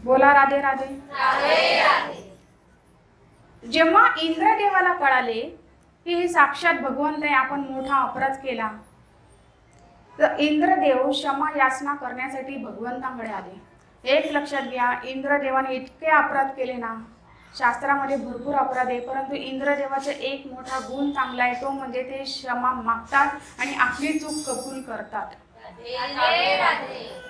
बोला राधे राधे। जेव्हा इंद्रदेवाला कळाले की हे साक्षात भगवंत आहे, आपण मोठा अपराध केला, तर इंद्रदेव क्षमा याचना करण्यासाठी भगवंतांकडे आले। एक लक्षात घ्या, इंद्रदेवाने इतके अपराध केले ना, शास्त्रामध्ये भरपूर अपराध आहे, परंतु इंद्रदेवाचा एक मोठा गुण चांगला आहे, तो म्हणजे ते क्षमा मागतात आणि आपली चूक कबूल करतात।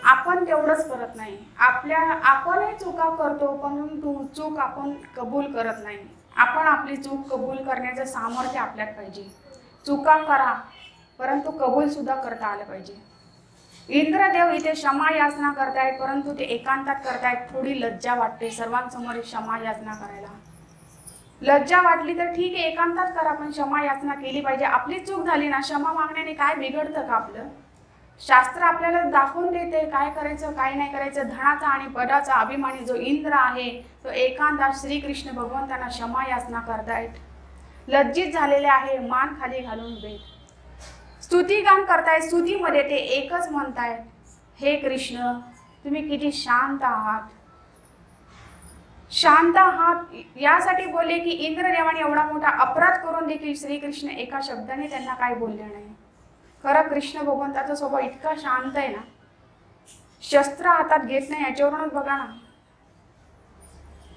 आपण तेवढंच करत नाही, आपणही चुका करतो, परंतु चूक आपण कबूल करत नाही। आपण आपली चूक कबूल करण्याचं सामर्थ्य आपल्यात पाहिजे। चुका करा, परंतु कबूल सुद्धा करता आलं पाहिजे। इंद्रदेव इथे क्षमा याचना करतायत, परंतु ते एकांतात करतायत। थोडी लज्जा वाटते सर्वांसमोर क्षमा याचना करायला। लज्जा वाटली तर ठीक आहे, एकांतात करा, पण क्षमा याचना केली पाहिजे। आपली चूक झाली ना, क्षमा मागण्याने काय बिघडतं का आपलं? शास्त्र आपल्याला दाखवून देते काय करायचं काय नाही करायचं। धनाचा आणि पदाचा अभिमानी जो इंद्र आहे, तो एकांतात श्रीकृष्ण भगवंतांना क्षमा याचना करतायत। लज्जित झालेले आहे, मान खाली घालून उभे, स्तुतिगान करतायत। स्तुतीमध्ये ते एकच म्हणतायत, हे कृष्ण तुम्ही किती शांत आहात। शांत आहात यासाठी बोलले की इंद्रदेवाने एवढा मोठा अपराध करून देखील श्रीकृष्ण एका शब्दाने त्यांना काय बोलले नाही। खरं कृष्ण भगवंताचा स्वभाव इतका शांत आहे ना, शस्त्र हातात घेत नाही, याच्यावरूनच बघा ना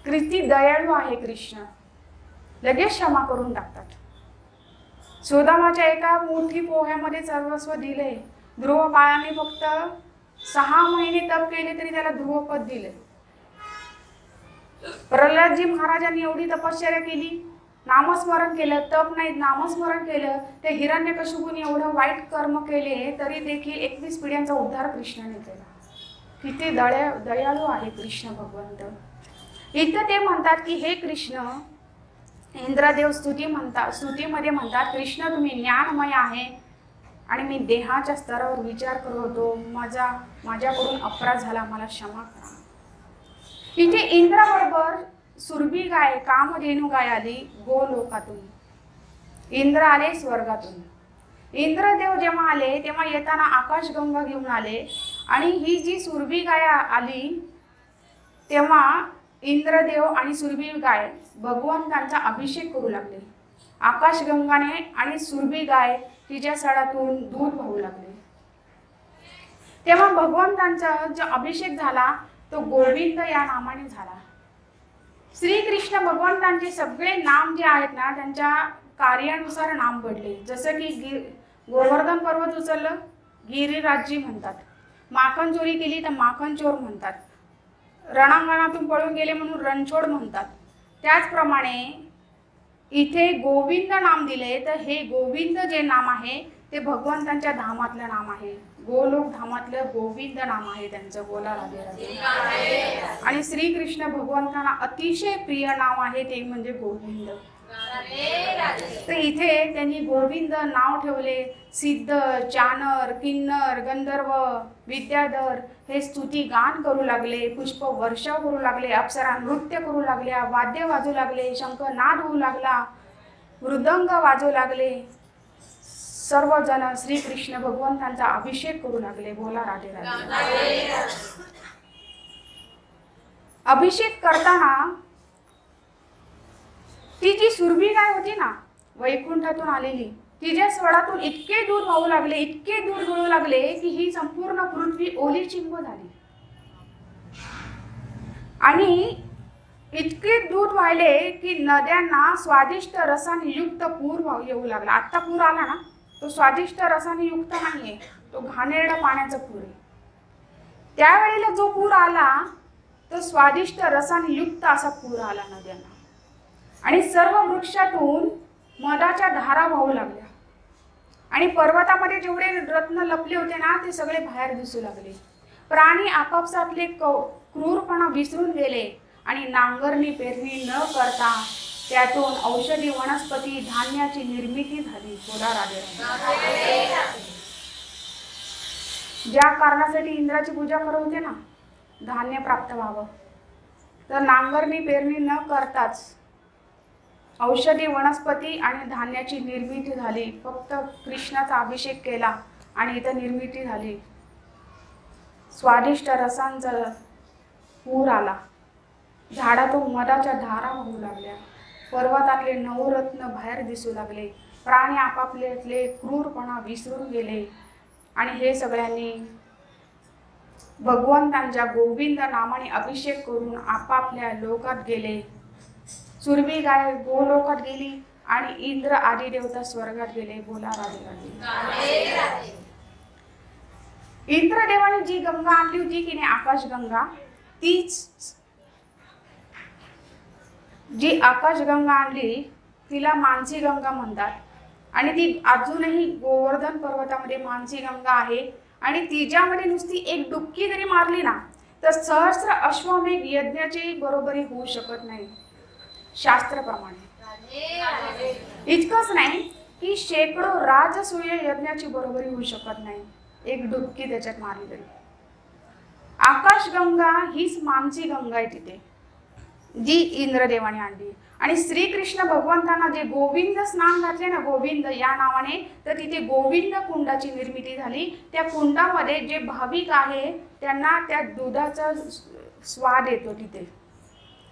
किती दयाळू आहे कृष्ण, लगेच क्षमा करून टाकतात। सुदामाच्या एका मोठी पोह्यामध्ये सर्वस्व दिले। ध्रुव बाळाने फक्त 6 महिने तप केले तरी त्याला ध्रुवपद दिले। प्रल्हादजी महाराजांनी एवढी तपश्चर्या केली, नामस्मरण केलं, तप नाही नामस्मरण केलं, ते हिरण्यकशिपूने एवढं वाईट कर्म केले तरी देखील 21 पिढ्यांचा उद्धार कृष्णाने केला। किती दयाळू आहे कृष्ण भगवंत। इथं ते म्हणतात की हे कृष्ण, इंद्रदेव स्तुतीमध्ये म्हणतात, कृष्ण तुम्ही ज्ञानमय आहे आणि मी देहाच्या स्तरावर विचार करत होतो, माझ्याकडून अपराध झाला, मला क्षमा करा। इथे इंद्राबरोबर सुरभी गाय, कामधेनू गाय आली गोलोकातून, इंद्र आले स्वर्गातून। इंद्रदेव जेव्हा आले तेव्हा येताना आकाशगंगा घेऊन आले, आणि ही जी सुरभी गाय आली तेव्हा इंद्रदेव आणि सुरभी गाय भगवंतांचा अभिषेक करू लागले। आकाशगंगाने आणि सुरभी गाय तिच्या सडातून दूध वाहू लागले। तेव्हा भगवंतांचा जो अभिषेक झाला तो गोविंद या नामाने झाला। श्रीकृष्ण भगवंतांचे सगळे नाम जे आहेत ना, त्यांच्या कार्यानुसार नाम पडले। जसं की गोवर्धन पर्वत उचललं, गिरिराजजी म्हणतात। माखन चोरी केली तर माखन चोर म्हणतात। रणांगणातून पळून गेले म्हणून रणछोड म्हणतात। त्याचप्रमाणे इथे गोविंद नाम दिले, तर हे गोविंद जे नाम आहे ते भगवंतांच्या धामातलं नाम आहे। गोलोक धामातलं गोविंद नाम आहे त्यांचं। बोला राधे राधे। आणि श्रीकृष्ण भगवंतांना अतिशय प्रिय नाव आहे ते म्हणजे गोविंद। तर इथे त्यांनी गोविंद नाव ठेवले। सिद्ध, चानर, किन्नर, गंधर्व, विद्याधर हे स्तुती गान करू लागले, पुष्प वर्षाव करू लागले, अप्सरा नृत्य करू लागल्या, वाद्य वाजू लागले, शंख नाद होऊ लागला, मृदंग वाजू लागले। सर्वजण श्रीकृष्ण भगवंतांचा अभिषेक करू लागले। बोला राधे राधे। अभिषेक करताना ती जी सुरभी गाय होती ना, वैकुंठातून आलेली, तिच्या स्वरातून इतके दूध वाहू लागले, इतके दूध गळू लागले की ही संपूर्ण पृथ्वी ओली चिंब झाली। आणि इतके दूध वाहिले की नद्यांना स्वादिष्ट रसाने युक्त पूर येऊ लागला। आता पूर आला ना, तो स्वादिष्ट रसाने युक्त नाहीये, तो घाणेरडा पाण्याचा पूर आहे। त्यावेळेला जो पूर आला तो स्वादिष्ट रसाने युक्त असा पूर आला नद्यांना, आणि सर्व वृक्षातून मधाच्या धारा वाहू लागल्या, आणि पर्वतामध्ये जेवढे रत्न लपले होते ना ते सगळे बाहेर दिसू लागले। प्राणी आपापसातले क्रूरपणा विसरून गेले, आणि नांगरणी पेरणी न करता त्यातून औषधी वनस्पती धान्याची निर्मिती झाली। बोला राधे राधे। ज्या कारणासाठी इंद्राची पूजा करत होते ना, धान्य प्राप्त व्हावं, तर नांगरणी पेरणी न करताच औषधी वनस्पती आणि धान्याची निर्मिती झाली। फक्त कृष्णाचा अभिषेक केला आणि इथं निर्मिती झाली। स्वादिष्ट रसांचं पूर आला, झाडातून मधाच्या धारा वाहू लागल्या, पर्वतातले नवरत्न बाहेर दिसू लागले, प्राणी आपापले क्रूरपणा विसरून गेले आणि हे सगळ्यांनी भगवंतांच्या गोविंद नामाने अभिषेक करून आपापल्या लोकात गेले. सुरभी गाय गोलोकात गेली आणि इंद्र आदी देवता स्वर्गात गेले. बोला राधे राधे. इंद्रदेवाने जी गंगा आणली होती की नाही, आकाशगंगा, तीच जी आकाशगंगा आणली तिला मानसी गंगा म्हणतात आणि ती अजूनही गोवर्धन पर्वतामध्ये मानसी गंगा आहे. आणि तिच्यामध्ये नुसती एक डुबकी जरी मारली ना तर सहस्र अश्वमेघ यज्ञाची बरोबरी होऊ शकत नाही शास्त्राप्रमाणे. इतकंच नाही की शेकडो राजसूय यज्ञाची बरोबरी होऊ शकत नाही एक डुबकी त्याच्यात मारली तरी. आकाशगंगा हीच मानसी गंगा आहे तिथे, जी इंद्रदेवाने आणली. आणि श्रीकृष्ण भगवंतांना जे गोविंद स्नान घातले ना, गोविंद या नावाने, तर तिथे गोविंद कुंडाची निर्मिती झाली. त्या कुंडामध्ये जे भाविक आहे त्यांना त्या दुधाचा स्वाद येतो. तिथे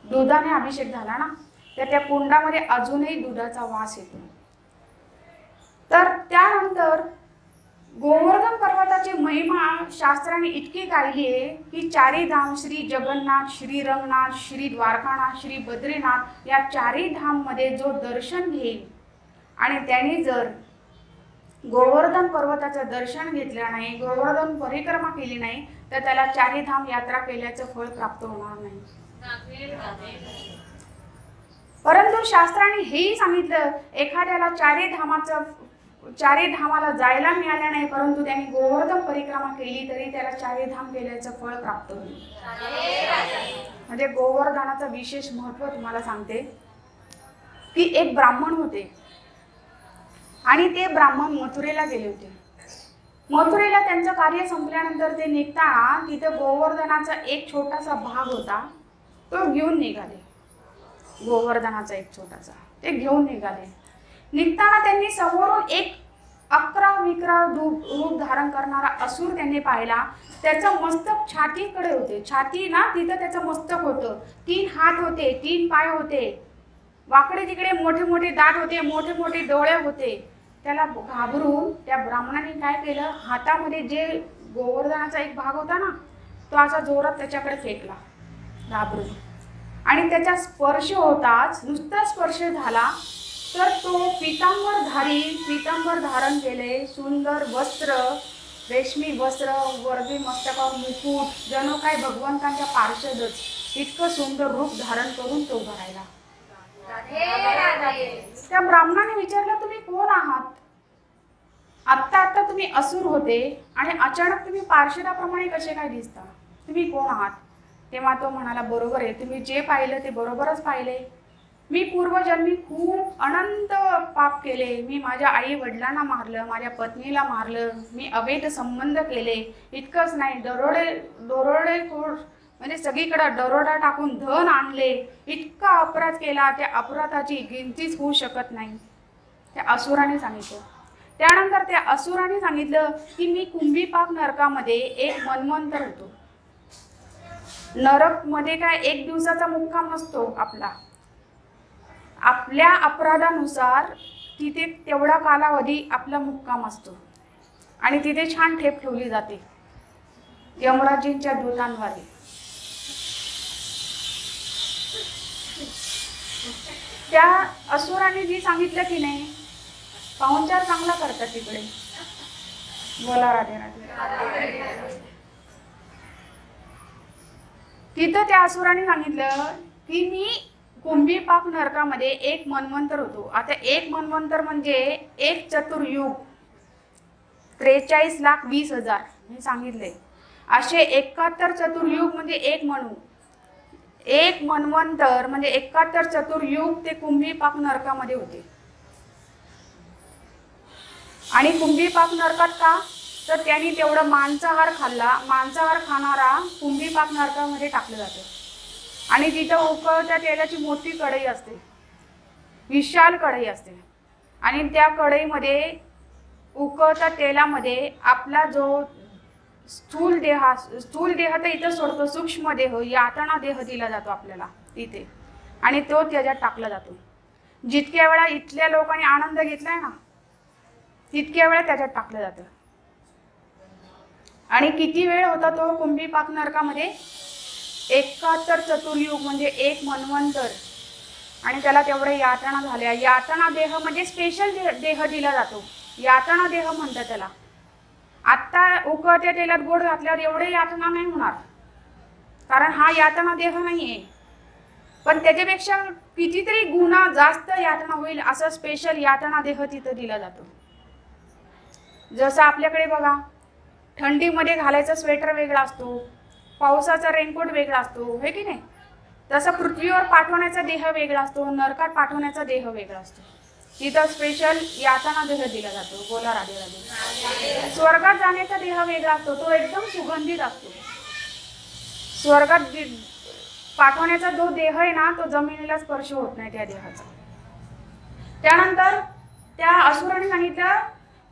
दुधाने अभिषेक झाला ना तर त्या कुंडामध्ये अजूनही दुधाचा वास येतो. तर त्यानंतर गोवर्धन पर्वताची महिमा शास्त्राने इतकी गायली आहे की चारी धाम, श्री जगन्नाथ, श्री रंगनाथ, श्री द्वारकानाथ, श्री बद्रीनाथ, या चारी धाम मध्ये जो दर्शन घेईल आणि त्याने जर गोवर्धन पर्वताचं दर्शन घेतलं नाही, गोवर्धन परिक्रमा केली नाही, तर त्याला चारी धाम यात्रा केल्याचं फळ प्राप्त होणार नाही. परंतु शास्त्राने हेही सांगितलं, एखाद्याला चारी धामाला जायला मिळाल्या नाही परंतु त्यांनी गोवर्धन परिक्रमा केली तरी त्याला चारी धाम केल्याचं फळ प्राप्त होईल. म्हणजे गोवर्धनाचं विशेष महत्त्व तुम्हाला सांगते की एक ब्राह्मण होते आणि ते ब्राह्मण मथुरेला गेले होते. मथुरेला त्यांचं कार्य संपल्यानंतर ते निघताना तिथे गोवर्धनाचा एक छोटासा भाग होता, तो घेऊन निघाले. गोवर्धनाचा एक छोटासा ते घेऊन निघाले. निघताना त्यांनी समोरून एक 11-11 रूप धारण करणारा असुर त्यांनी पाहिला. त्याचं मस्तक छातीकडे होते, छाती ना तिथं त्याचं मस्तक होतं, 3 हात होते, 3 पाय होते, वाकडे तिकडे मोठे मोठे दात होते, मोठे मोठे डोळे होते. त्याला घाबरून त्या ब्राह्मणाने काय केलं, हातामध्ये जे गोवर्धनाचा एक भाग होता ना तो असा जोरात त्याच्याकडे फेकला घाबरून. आणि त्याचा स्पर्श होताच, नुसता स्पर्श झाला तर तो पीतांबर धारण केले, सुंदर वस्त्र, रेशमी वस्त्र, वरती मस्तकावर मुकुट, जणू काय भगवंतांच्या पार्षदच, इतकं सुंदर रूप धारण करून तो उभा राहिला. त्या ब्राह्मणाने विचारलं, तुम्ही कोण आहात? आत्ता तुम्ही असुर होते आणि अचानक तुम्ही पार्षदाप्रमाणे कसे काय दिसता? तुम्ही कोण आहात? तेव्हा तो म्हणाला, बरोबर आहे, तुम्ही जे पाहिलं ते बरोबरच पाहिले. मी पूर्वजन्मी खूप अनंत पाप केले. मी माझ्या आई वडिलांना मारलं, माझ्या पत्नीला मारलं, मी अवैध संबंध केले. इतकंच नाही, दरोडेखोर म्हणजे सगळीकडे दरोडा टाकून धन आणले, इतका अपराध केला, त्या अपराधाची गिनतीच होऊ शकत नाही, त्या असुराने सांगितलं. त्यानंतर त्या असुराने सांगितलं की मी कुंभीपाक नरकामध्ये एक मन्वंतर होतो. नरक मध्ये काय एक दिवसाचा मुक्काम नसतो आपल्या अपराधानुसार तिथे तेवढा कालावधी आपला मुक्काम असतो आणि तिथे छान ठेप ठेवली जाते यमराजींच्या दूतांद्वारे. त्या असुराने जी सांगितलं की नाही, पाहुणचार चांगला करतात तिकडे. बोला राधे राधे. तिथं त्या असुराने सांगितलं की मी कुंभीपाक नरकामध्ये एक मन्वंतर होतो. आता एक मन्वंतर म्हणजे एक चतुर्युग, 43,20,000 मी सांगितले. असे 71 चतुर्युग म्हणजे एक मन्वंतर म्हणजे 71 चतुर्युग ते कुंभीपाक नरकामध्ये होते. आणि कुंभीपाक नरकात का, तर त्यांनी तेवढं मांसाहार खाल्ला. मांसाहार खाणारा कुंभीपाक नरकामध्ये टाकलं जातं. आणि तिथं उकळत्या तेलाची मोठी कढई असते, विशाल कढई असते, आणि त्या कढईमध्ये उकळत्या तेलामध्ये आपला जो स्थूल देह तर इथं सोडतो, सूक्ष्म देह, यातना देह दिला जातो आपल्याला तिथे, आणि तो त्याच्यात टाकला जातो. जितक्या वेळा इथल्या लोकांनी आनंद घेतलाय ना, तितक्या वेळा त्याच्यात टाकलं जातं. आणि किती वेळ होता तो कुंभीपाक नरकामध्ये? 71 चतुर्युग, म्हणजे 1 मन्वंतर. आणि त्याला तेवढे यातना झाल्या. यातना देह म्हणजे स्पेशल देह दिला जातो, यातना देह म्हणतात त्याला. आत्ता उकळत्या तेलात गोड घातल्यावर एवढे यातना नाही होणार, कारण हा यातना देह नाहीये. पण त्याच्यापेक्षा कितीतरी गुणा जास्त यातना होईल असं स्पेशल यातना देह तिथं दिला जातो. जसं आपल्याकडे बघा, थंडीमध्ये घालायचा स्वेटर वेगळा असतो, पावसाचा रेनकोट वेगळा असतो, हे की नाही? तसं पृथ्वीवर पाठवण्याचा देह वेगळा असतो, नरकात पाठवण्याचा देह वेगळा असतो. तिथं स्पेशल यातना देह दिला जातो. बोला राधे राधे. स्वर्गात जाण्याचा देह वेगळा असतो, तो एकदम सुगंधित असतो. स्वर्गात पाठवण्याचा जो देह आहे ना, तो जमिनीला स्पर्श होत नाही त्या देहाचा. त्यानंतर त्या असुराने सांगितलं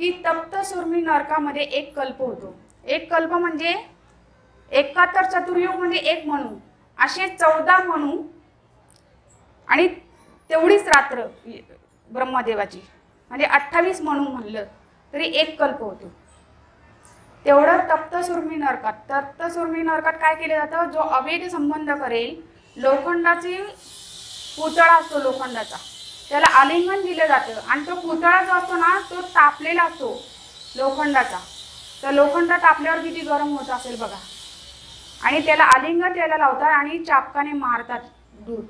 की तप्त सुरमी नरकामध्ये 1 कल्प होतो. 1 कल्प म्हणजे 71 चतुर्युग म्हणजे 1 मनू, असे 14 मनू, आणि तेवढीच रात्र ब्रह्मदेवाची, म्हणजे 28 मनू म्हणलं तरी 1 कल्प होतो. तेवढं तप्तसुर्मी नरकात. तप्तसुर्मी नरकात काय केलं जातं? जो अवैध संबंध करेल, लोखंडाची पुतळा असतो लोखंडाचा, त्याला आलिंगन दिलं जातं. आणि तो पुतळा जो असतो ना, तो तापलेला असतो लोखंडाचा. तर लोखंड तापल्यावर किती गरम होत असेल बघा. आणि त्याला आलिंगन त्याला लावतात आणि चापकाने मारतात दूध.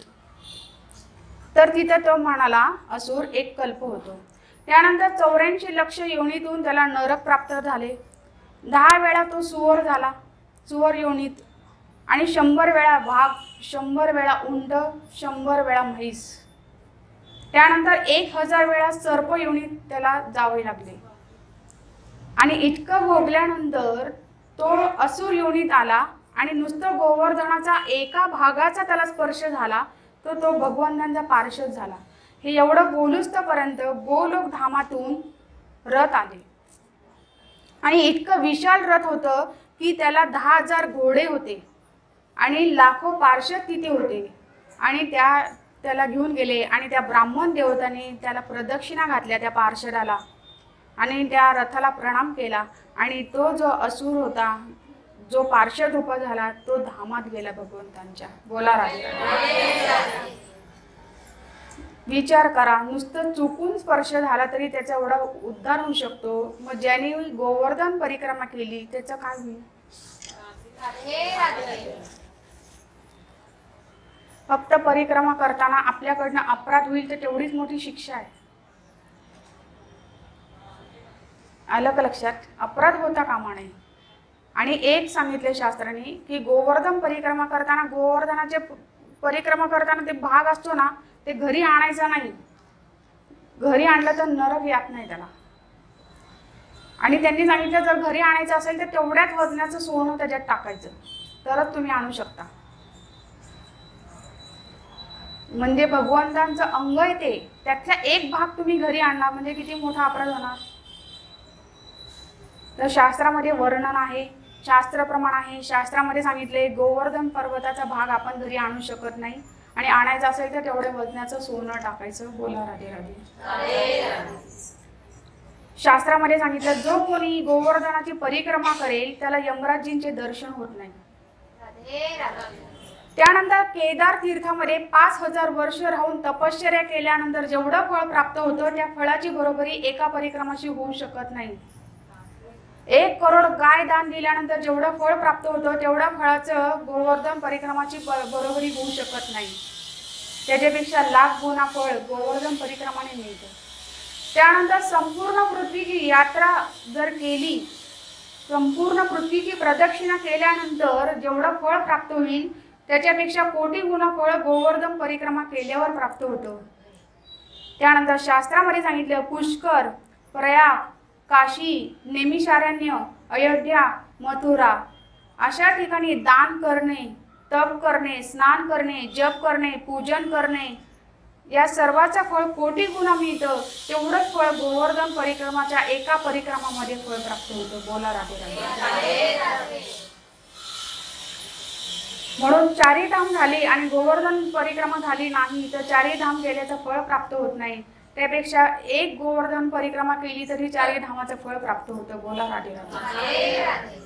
तर तिथं तो म्हणाला असुर 1 कल्प होतो. त्यानंतर 84 लक्ष योनीतून त्याला नरक प्राप्त झाले. 10 वेळा तो सुवर झाला, सुवर योनीत, आणि 100 वेळा वाघ, 100 वेळा उंट, 100 वेळा म्हैस. त्यानंतर 1000 वेळा सर्प योनीत त्याला जावे लागले. आणि इतकं भोगल्यानंतर तो असुर योनीत आला, आणि नुसतं गोवर्धनाचा एका भागाचा त्याला स्पर्श झाला, तो भगवंतांचा पार्षद झाला. हे एवढं बोलुस्तपर्यंत गोलोक धामातून रथ आले. आणि इतकं विशाल रथ होतं की त्याला 10,000 घोडे होते, आणि लाखो पार्षद तिथे होते. आणि त्याला घेऊन गेले, आणि त्या ब्राह्मण देवतांनी त्याला प्रदक्षिणा घातल्या त्या पार्षदाला, आणि त्या रथाला प्रणाम केला. आणि तो जो असुर होता, जो पार्षद उभा झाला, तो धामात गेला भगवंतांच्या. बोला राधे. विचार करा, नुसतं चुकून स्पर्श झाला तरी त्याचा एवढा उद्धार होऊ शकतो. मग ज्याने गोवर्धन परिक्रमा केली त्याचं काय होईल? फक्त परिक्रमा करताना आपल्याकडनं अपराध होईल तर तेवढीच मोठी शिक्षा आहे. आलं का लक्षात? अपराध होता कामा नये. आणि एक सांगितले शास्त्रांनी की गोवर्धन परिक्रमा करताना, गोवर्धनाचे परिक्रमा करताना ते भाग असतो ना, ते घरी आणायचा नाही. घरी आणलं तर नरक यात नाही त्याला. आणि त्यांनी सांगितलं जर घरी आणायचं असेल तर तेवढ्याच वजनाचं सोनं त्याच्यात टाकायचं, तरच तुम्ही आणू शकता. म्हणजे भगवंतांचं अंग आहे ते, त्यातला एक भाग तुम्ही घरी आणणार म्हणजे किती मोठा अपराध होणार. तर शास्त्रामध्ये वर्णन आहे, शास्त्रप्रमाण आहे. शास्त्रामध्ये सांगितले गोवर्धन पर्वताचा भाग आपण घरी आणू शकत नाही, आणि आणायचं असेल तर तेवढ्या वजनाचं सोनं टाकायचं. बोला राधे राधे. शास्त्रामध्ये सांगितलं जो कोणी गोवर्धनाची परिक्रमा करेल त्याला यमराजींचे दर्शन होत नाही. त्यानंतर केदार तीर्थामध्ये 5000 वर्ष राहून तपश्चर्या केल्यानंतर जेवढं फळ प्राप्त होतं त्या फळाची बरोबरी एका परिक्रमाशी होऊ शकत नाही. 1 करोड गाय दान दिल्यानंतर जेवढं फळ प्राप्त होतं तेवढ्या फळाचं गोवर्धन परिक्रमाची बरोबरी होऊ शकत नाही. त्याच्यापेक्षा लाख गुणा फळ गोवर्धन परिक्रमाने मिळतं. त्यानंतर संपूर्ण पृथ्वीची यात्रा जर केली, संपूर्ण पृथ्वीची प्रदक्षिणा केल्यानंतर जेवढं फळ प्राप्त होईल त्याच्यापेक्षा कोटी गुणा फळ गोवर्धन परिक्रमा केल्यावर प्राप्त होतं. त्यानंतर शास्त्रामध्ये सांगितलं पुष्कर, प्रयाग, काशी, नैमिषारण्य, अयोध्या, मथुरा अशा ठिकाणी दान करणे, तप करणे, स्नान करणे, जप करणे, पूजन करणे या सर्वाचं फळ कोटी गुणा मिळतं, तेवढंच फळ गोवर्धन परिक्रमाच्या एका परिक्रमामध्ये फळ प्राप्त होतं. बोला राधे राधे. म्हणून चारी धाम झाली आणि गोवर्धन परिक्रमा झाली नाही तर चारी धाम केल्याचं फळ प्राप्त होत नाही. त्यापेक्षा एक गोवर्धन परिक्रमा केली तरी चारी धामाचं फळ प्राप्त होतं. बोला राधे राधे.